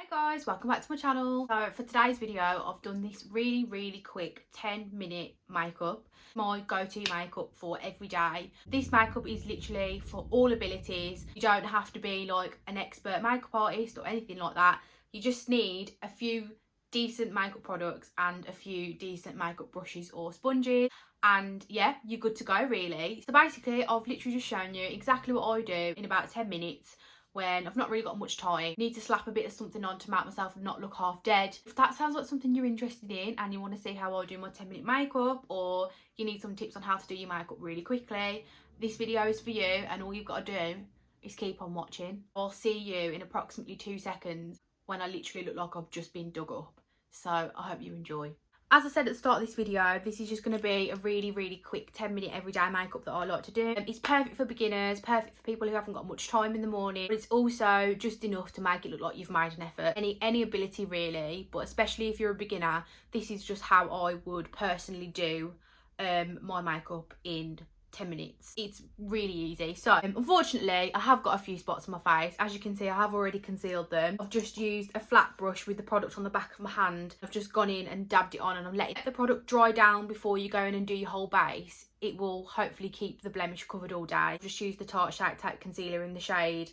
Hi guys, welcome back to my channel. So for today's video I've done this really quick 10-minute makeup, my go-to makeup for every day. This makeup is literally for all abilities. You don't have to be like an expert makeup artist or anything like that. You just need a few decent makeup products and a few decent makeup brushes or sponges, and yeah, you're good to go really. So basically I've literally just shown you exactly what I do in about 10 minutes when I've not really got much time. Need to slap a bit of something on to make myself not look half dead. If that sounds like something you're interested in and you want to see how I do my 10-minute makeup, or you need some tips on how to do your makeup really quickly, this video is for you, and all you've got to do is keep on watching. I'll see you in approximately 2 seconds when I literally look like I've just been dug up. So I hope you enjoy. As I said at the start of this video, this is just going to be a really quick 10-minute everyday makeup that I like to do. It's perfect for beginners, perfect for people who haven't got much time in the morning, but it's also just enough to make it look like you've made an effort. Any ability really, but especially if you're a beginner, this is just how I would personally do my makeup in 10 minutes. It's really easy. So unfortunately I have got a few spots on my face. As you can see, I have already concealed them. I've just used a flat brush with the product on the back of my hand. I've just gone in and dabbed it on, and I'm letting the product dry down before you go in and do your whole base. It will hopefully keep the blemish covered all day. I've just used the Tarte Shape Tape concealer in the shade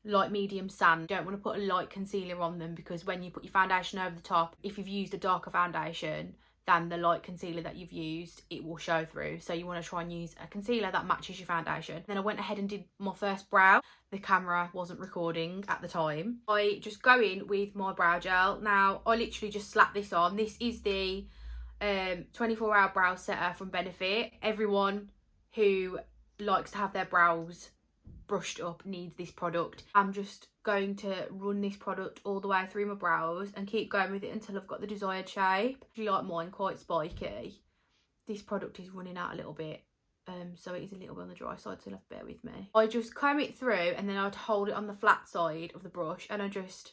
light medium sand. You don't want to put a light concealer on them, because when you put your foundation over the top, if you've used a darker foundation than the light concealer that you've used, it will show through. So you want to try and use a concealer that matches your foundation. Then I went ahead and did my first brow. The camera wasn't recording at the time. I just go in with my brow gel. Now I literally just slap this on. This is the 24-hour brow setter from Benefit. Everyone who likes to have their brows brushed up needs this product. I'm just going to run this product all the way through my brows and keep going with it until I've got the desired shape. If you like mine quite spiky, this product is running out a little bit, so it is a little bit on the dry side, so you'll have to bear with me. I just comb it through, and then I'd hold it on the flat side of the brush and I just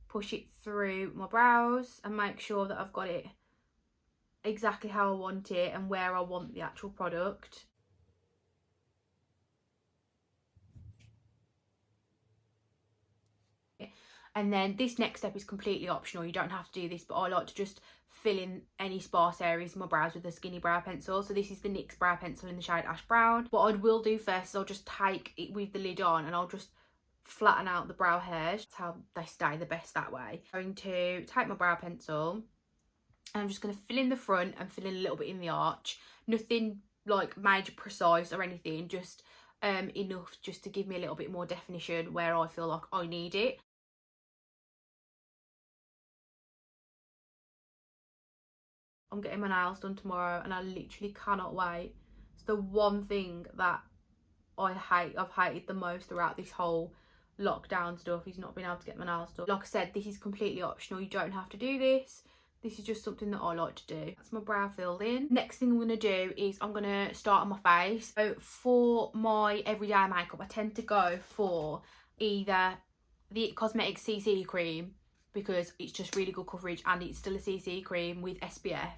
push it through my brows and make sure that I've got it exactly how I want it and where I want the actual product. And then this next step is completely optional. You don't have to do this, but I like to just fill in any sparse areas in my brows with a skinny brow pencil. So this is the NYX brow pencil in the shade Ash Brown. What I will do first is I'll just take it with the lid on and I'll just flatten out the brow hairs. That's how they stay the best that way. I'm going to take my brow pencil and I'm just going to fill in the front and fill in a little bit in the arch. Nothing like major precise or anything, just enough just to give me a little bit more definition where I feel like I need it. I'm getting my nails done tomorrow and I literally cannot wait. It's the one thing that I've hated the most throughout this whole lockdown stuff, is not being able to get my nails done. Like I said, this is completely optional. You don't have to do this. This is just something that I like to do. That's my brow filled in. Next thing I'm going to do is I'm going to start on my face. So for my everyday makeup, I tend to go for either the IT Cosmetics CC cream, because it's just really good coverage and it's still a CC cream with SPF,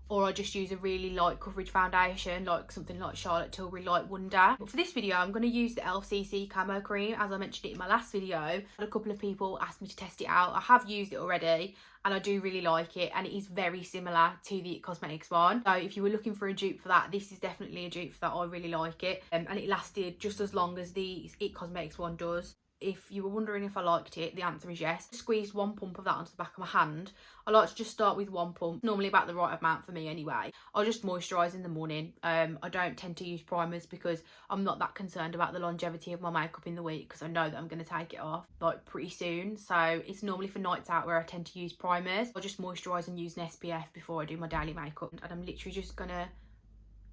or I just use a really light coverage foundation like something like Charlotte Tilbury Light Wonder. But for this video I'm going to use the LCC Camo cream, as I mentioned it in my last video. A couple of people asked me to test it out. I have used it already and I do really like it, and it is very similar to the IT Cosmetics one. So if you were looking for a dupe for that, this is definitely a dupe for that. I really like it, and it lasted just as long as the IT Cosmetics one does. If you were wondering if I liked it, the answer is yes. I squeezed one pump of that onto the back of my hand. I like to just start with one pump, normally about the right amount for me anyway. I'll just moisturise in the morning. I don't tend to use primers because I'm not that concerned about the longevity of my makeup in the week, because I know that I'm going to take it off like pretty soon. So it's normally for nights out where I tend to use primers. I'll just moisturise and use an SPF before I do my daily makeup, and I'm literally just going to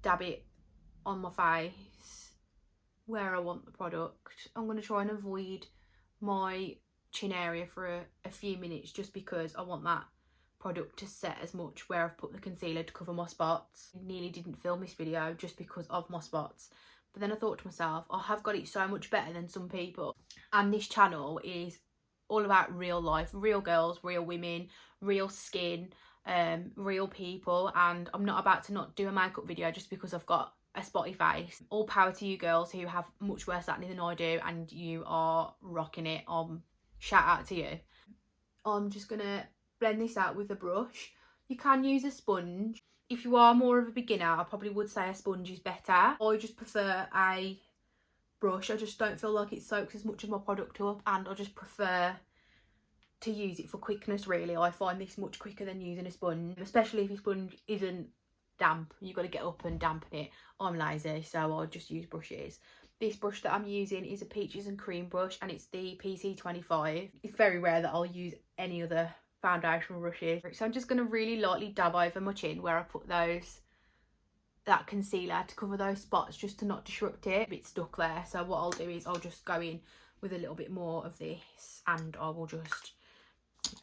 dab it on my face where I want the product. I'm going to try and avoid my chin area for a few minutes, just because I want that product to set as much where I've put the concealer to cover my spots. I nearly didn't film this video just because of my spots, but then I thought to myself, I have got it so much better than some people, and this channel is all about real life, real girls, real women, real skin, real people, and I'm not about to not do a makeup video just because I've got a spotty face. All power to you girls who have much worse acne than I do and you are rocking it. Shout out to you. I'm just going to blend this out with a brush. You can use a sponge. If you are more of a beginner, I probably would say a sponge is better. I just prefer a brush. I just don't feel like it soaks as much of my product up, and I just prefer to use it for quickness. Really, I find this much quicker than using a sponge, especially if your sponge isn't damp. You've got to get up and dampen it. I'm lazy, so I just use brushes. This brush that I'm using is a peaches and cream brush, and it's the PC25. It's very rare that I'll use any other foundation brushes, so I'm just going to really lightly dab over my chin where I put that concealer to cover those spots, just to not disrupt it. A bit stuck there, so what I'll do is I'll just go in with a little bit more of this, and I will just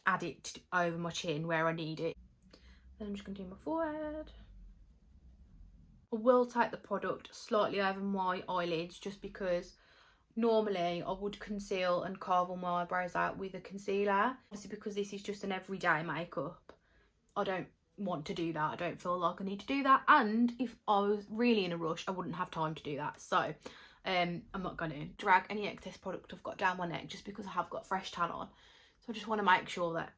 add it over my chin where I need it. Then I'm just going to do my forehead. I will take the product slightly over my eyelids, just because normally I would conceal and carve all my eyebrows out with a concealer. Obviously, because this is just an everyday makeup, I don't want to do that. I don't feel like I need to do that, and if I was really in a rush, I wouldn't have time to do that. So I'm not going to drag any excess product I've got down my neck, just because I have got fresh tan on. So I just want to make sure that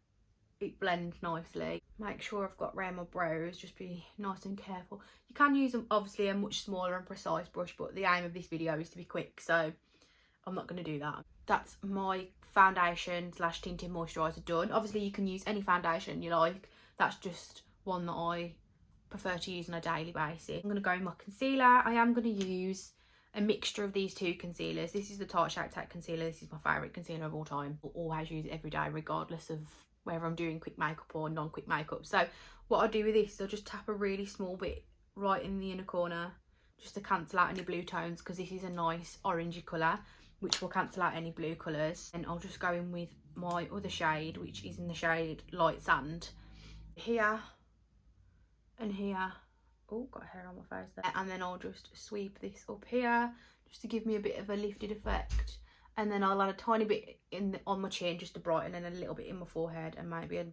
it blends nicely. Make sure I've got around my brows, just be nice and careful. You can use obviously a much smaller and precise brush, but the aim of this video is to be quick, so I'm not going to do that. That's my foundation slash tinted moisturiser done. Obviously you can use any foundation you like, that's just one that I prefer to use on a daily basis. I'm going to go in my concealer. I am going to use a mixture of these two concealers. This is the Tarte Shape Tape concealer. This is my favourite concealer of all time. I'll always use it every day, regardless of whether I'm doing quick makeup or non-quick makeup. So what I'll do with this is I'll just tap a really small bit right in the inner corner, just to cancel out any blue tones, because this is a nice orangey colour, which will cancel out any blue colours. And I'll just go in with my other shade, which is in the shade Light Sand, here and here. Oh, got hair on my face there. And then I'll just sweep this up here, just to give me a bit of a lifted effect. And then I'll add a tiny bit on my chin, just to brighten, and a little bit in my forehead, and maybe a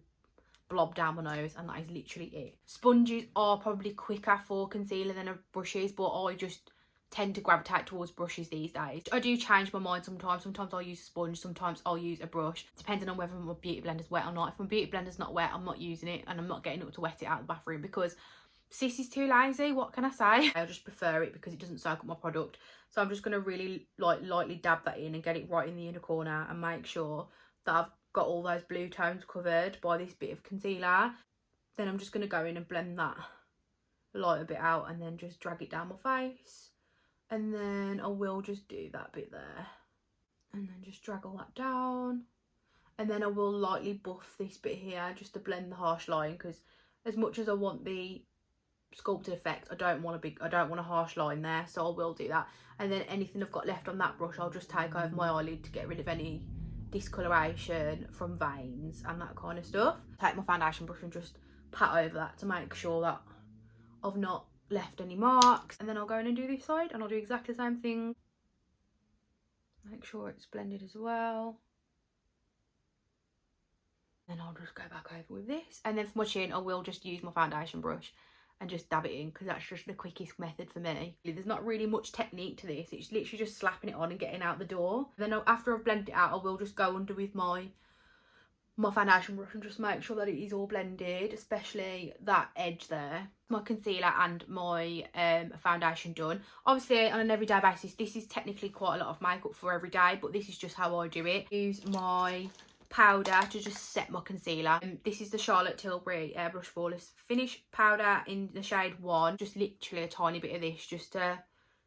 blob down my nose, and that is literally it. Sponges are probably quicker for concealer than brushes, but I just tend to gravitate towards brushes these days. I do change my mind sometimes. Sometimes I'll use a sponge, sometimes I'll use a brush, depending on whether my beauty blender's wet or not. If my beauty blender's not wet, I'm not using it, and I'm not getting up to wet it out of the bathroom, because sis is too lazy. What can I say? I just prefer it because it doesn't soak up my product. So I'm just going to really lightly dab that in and get it right in the inner corner, and make sure that I've got all those blue tones covered by this bit of concealer. Then I'm just going to go in and blend that light a bit out, and then just drag it down my face. And then I will just do that bit there, and then just drag all that down. And then I will lightly buff this bit here, just to blend the harsh line, because as much as I want the sculpted effect, I don't want a harsh line there, so I will do that. And then anything I've got left on that brush, I'll just take over my eyelid to get rid of any discoloration from veins and that kind of stuff. Take my foundation brush and just pat over that to make sure that I've not left any marks. And then I'll go in and do this side, and I'll do exactly the same thing. Make sure it's blended as well. Then I'll just go back over with this, and then for my chin I will just use my foundation brush and just dab it in, because that's just the quickest method for me. There's not really much technique to this, it's literally just slapping it on and getting out the door. Then after I've blended it out, I will just go under with my foundation brush and just make sure that it is all blended, especially that edge there. My concealer and my foundation done. Obviously on an everyday basis, this is technically quite a lot of makeup for every day, but this is just how I do it. Use my powder to just set my concealer. This is the Charlotte Tilbury Airbrush Flawless Finish powder in the shade 1. Just literally a tiny bit of this, just to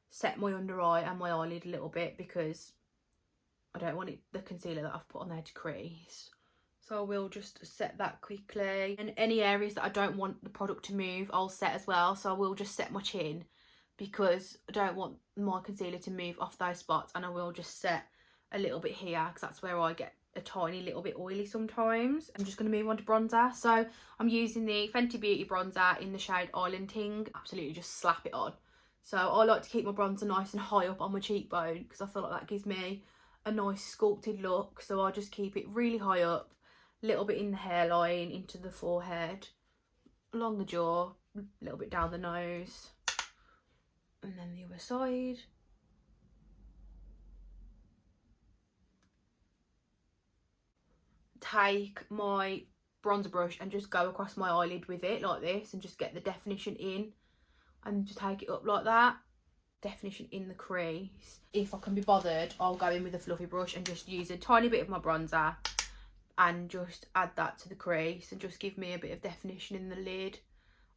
set my under eye and my eyelid a little bit, because I don't want the concealer that I've put on there to crease. So I will just set that quickly. And any areas that I don't want the product to move, I'll set as well. So I will just set my chin, because I don't want my concealer to move off those spots. And I will just set a little bit here, because that's where I get a tiny little bit oily sometimes. I'm just going to move on to bronzer. So I'm using the Fenty Beauty bronzer in the shade Island Ting. Absolutely just slap it on. So I like to keep my bronzer nice and high up on my cheekbone, because I feel like that gives me a nice sculpted look. So I just keep it really high up, a little bit in the hairline, into the forehead, along the jaw, a little bit down the nose, and then the other side. take my bronzer brush and just go across my eyelid with it like this and just get the definition in and just take it up like that. Definition in the crease. If I can be bothered, I'll go in with a fluffy brush and just use a tiny bit of my bronzer and just add that to the crease and just give me a bit of definition in the lid.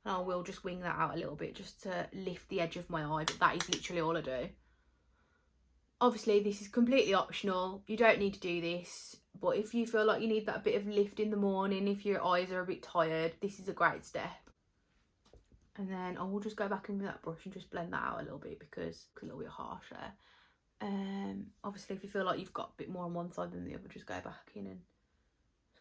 And I will just wing that out a little bit just to lift the edge of my eye, but that is literally all I do. Obviously this is completely optional, you don't need to do this, but if you feel like you need that bit of lift in the morning, if your eyes are a bit tired, this is a great step. And then I will just go back in with that brush and just blend that out a little bit because it's a little bit harsh there. Obviously if you feel like you've got a bit more on one side than the other, just go back in and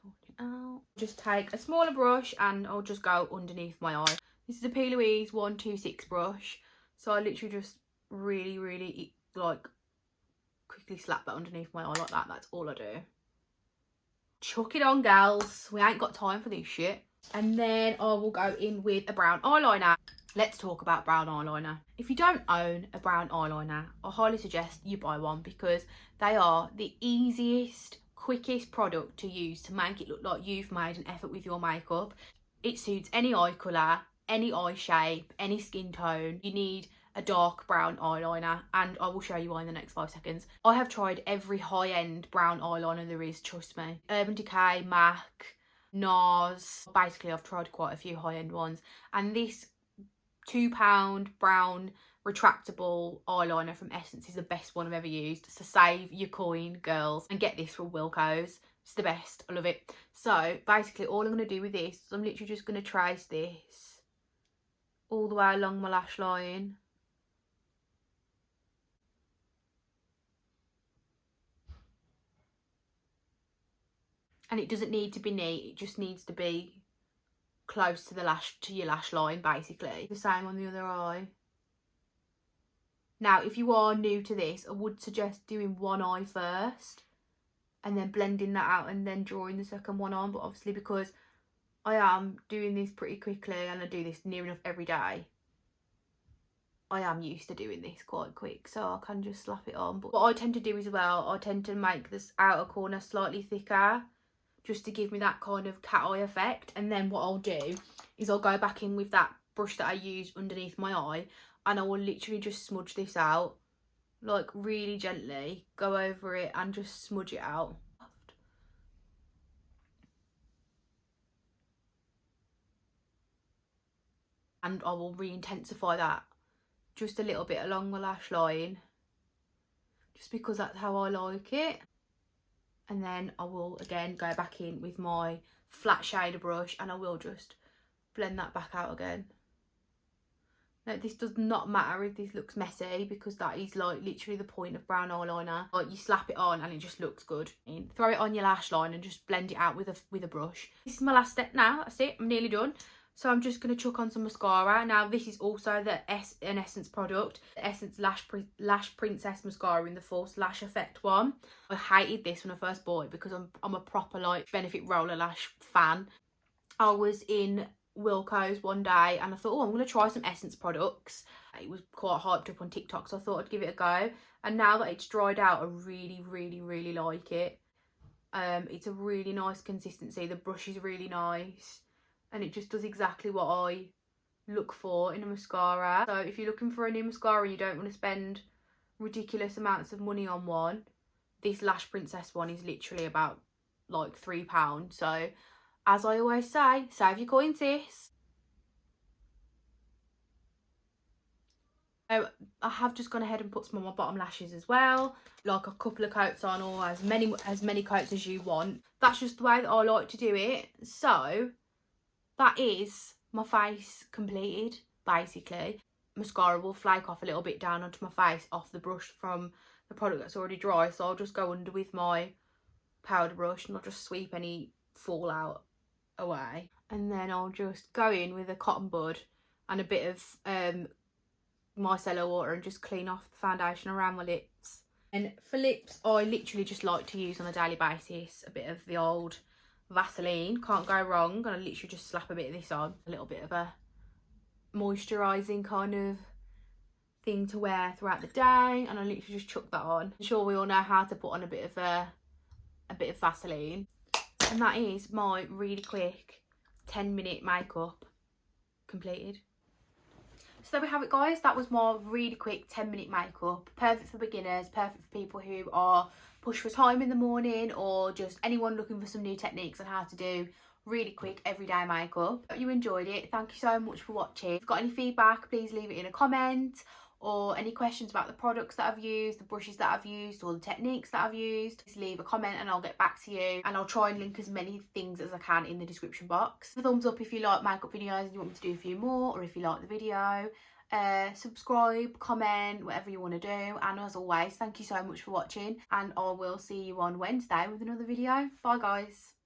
sort it out. Just take a smaller brush and I'll just go underneath my eye. This is a P. Louise 126 brush, so I literally just really like quickly slap that underneath my eye like that. That's all I do. Chuck it on, gals, we ain't got time for this shit. And then I will go in with a brown eyeliner. Let's talk about brown eyeliner. If you don't own a brown eyeliner, I highly suggest you buy one because they are the easiest, quickest product to use to make it look like you've made an effort with your makeup. It suits any eye colour, any eye shape, any skin tone. You need a dark brown eyeliner, and I will show you why in the next 5 seconds. I have tried every high-end brown eyeliner there is, trust me. Urban Decay, MAC, NARS. Basically I've tried quite a few high-end ones, and this £2 brown retractable eyeliner from Essence is the best one I've ever used. So save your coin, girls, and get this from Wilko's. It's the best, I love it. So basically all I'm going to do with this is I'm literally just going to trace this all the way along my lash line. And it doesn't need to be neat, it just needs to be close to your lash line, basically. The same on the other eye. Now, if you are new to this, I would suggest doing one eye first and then blending that out and then drawing the second one on. But obviously because I am doing this pretty quickly and I do this near enough every day, I am used to doing this quite quick, so I can just slap it on. But what I tend to do as well, I tend to make this outer corner slightly thicker, just to give me that kind of cat eye effect. And then what I'll do is I'll go back in with that brush that I used underneath my eye and I will literally just smudge this out, like really gently, go over it and just smudge it out. And I will re-intensify that just a little bit along my lash line, just because that's how I like it. And then I will again go back in with my flat shader brush and I will just blend that back out again. Now this does not matter if this looks messy, because that is like literally the point of brown eyeliner. Like you slap it on and it just looks good. And throw it on your lash line and just blend it out with a brush. This is my last step now, that's it, I'm nearly done. So I'm just going to chuck on some mascara. Now this is also an Essence product, the Essence Lash Princess Mascara in the False Lash Effect one. I hated this when I first bought it because I'm a proper like Benefit Roller Lash fan. I was in Wilko's one day and I thought, oh, I'm going to try some Essence products. It was quite hyped up on TikTok, so I thought I'd give it a go. And now that it's dried out, I really like it. It's a really nice consistency. The brush is really nice. And it just does exactly what I look for in a mascara. So if you're looking for a new mascara and you don't want to spend ridiculous amounts of money on one, this Lash Princess one is literally about like £3. So as I always say, save your coin, sis. I have just gone ahead and put some on my bottom lashes as well, like a couple of coats on, or as many coats as you want. That's just the way that I like to do it. So that is my face completed, basically. Mascara will flake off a little bit down onto my face off the brush from the product that's already dry, so I'll just go under with my powder brush and I'll just sweep any fallout away. And then I'll just go in with a cotton bud and a bit of micellar water and just clean off the foundation around my lips. And for lips, I literally just like to use on a daily basis a bit of the old Vaseline, can't go wrong. And I literally just slap a bit of this on, a little bit of a moisturising kind of thing to wear throughout the day, and I literally just chuck that on. I'm sure we all know how to put on a bit of Vaseline. And that is my really quick 10-minute makeup completed. So there we have it, guys. That was my really quick 10-minute makeup. Perfect for beginners, perfect for people who are pushed for time in the morning, or just anyone looking for some new techniques on how to do really quick everyday makeup. Hope you enjoyed it. Thank you so much for watching. If you've got any feedback, please leave it in a comment, or any questions about the products that I've used, the brushes that I've used, or the techniques that I've used, just leave a comment and I'll get back to you, and I'll try and link as many things as I can in the description box. A thumbs up if you like makeup videos and you want me to do a few more, or if you like the video. Subscribe, comment, whatever you want to do. And as always, thank you so much for watching, and I will see you on Wednesday with another video. Bye guys.